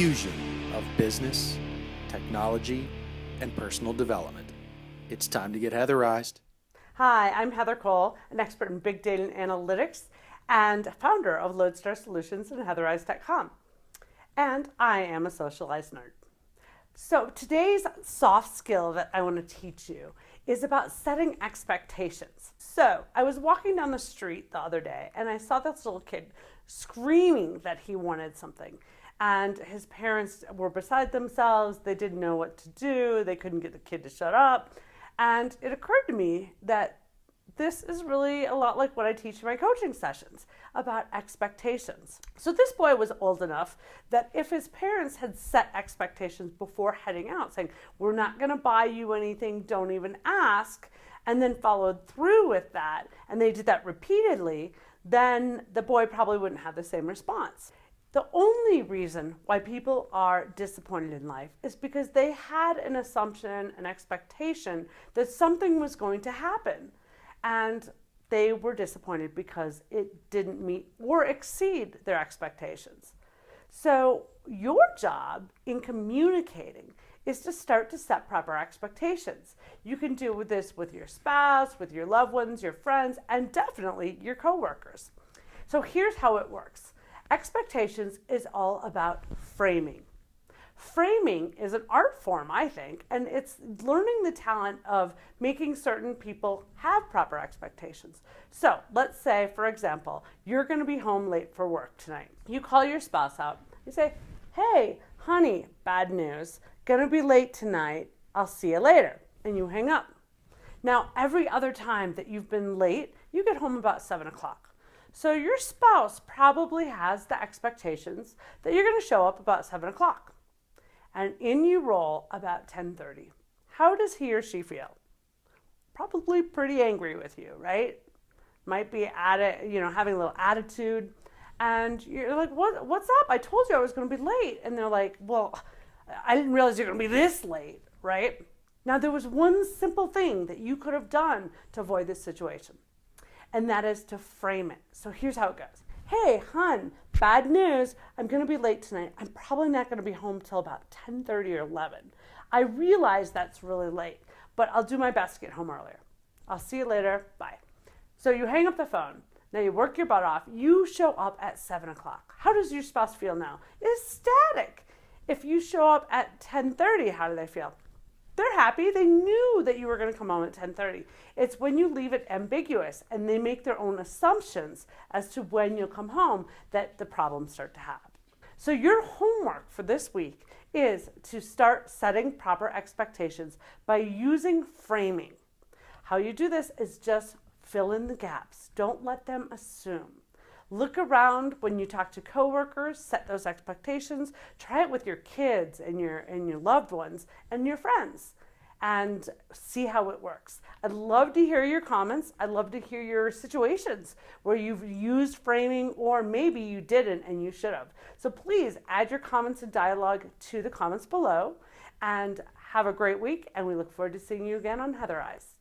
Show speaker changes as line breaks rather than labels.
fusion of business, technology, and personal development. It's time to get Heatherized.
Hi, I'm Heather Cole, an expert in big data and analytics and founder of Lodestar Solutions and Heatherized.com. And I am a socialized nerd. So today's soft skill that I want to teach you is about setting expectations. So I was walking down the street the other day and I saw this little kid screaming that he wanted something. And his parents were beside themselves. They didn't know what to do. They couldn't get the kid to shut up. And it occurred to me that this is really a lot like what I teach in my coaching sessions about expectations. So this boy was old enough that if his parents had set expectations before heading out, saying, we're not going to buy you anything, don't even ask, and then followed through with that, and they did that repeatedly, then the boy probably wouldn't have the same response. The only reason why people are disappointed in life is because they had an assumption, an expectation that something was going to happen. And they were disappointed because it didn't meet or exceed their expectations. So your job in communicating is to start to set proper expectations. You can do this with your spouse, with your loved ones, your friends, and definitely your coworkers. So here's how it works. Expectations is all about framing. Framing is an art form, I think, and it's learning the talent of making certain people have proper expectations. So let's say, for example, you're going to be home late for work tonight. You call your spouse out. You say, hey, honey, bad news. Going to be late tonight. I'll see you later. And you hang up. Now, every other time that you've been late, you get home about 7 o'clock. So your spouse probably has the expectations that you're going to show up about 7 o'clock. And in you roll about 10:30. How does he or she feel? Probably pretty angry with you, right? Might be having a little attitude. And you're like, what's up? I told you I was going to be late. And they're like, well, I didn't realize you're going to be this late, right? Now, there was one simple thing that you could have done to avoid this situation. And that is to frame it. So here's how it goes. Hey, hon, bad news. I'm going to be late tonight. I'm probably not going to be home till about 10:30 or 11. I realize that's really late, but I'll do my best to get home earlier. I'll see you later. Bye. So you hang up the phone. Now you work your butt off. You show up at 7 o'clock. How does your spouse feel now? Ecstatic. If you show up at 10:30, how do they feel? They're happy. They knew that you were going to come home at 10:30. It's when you leave it ambiguous and they make their own assumptions as to when you'll come home that the problems start to happen. So your homework for this week is to start setting proper expectations by using framing. How you do this is just fill in the gaps. Don't let them assume. Look around when you talk to coworkers, set those expectations. Try it with your kids and your loved ones and your friends and see how it works. I'd love to hear your comments. I'd love to hear your situations where you've used framing or maybe you didn't and you should have. So please add your comments and dialogue to the comments below and have a great week, and we look forward to seeing you again on Heatherized.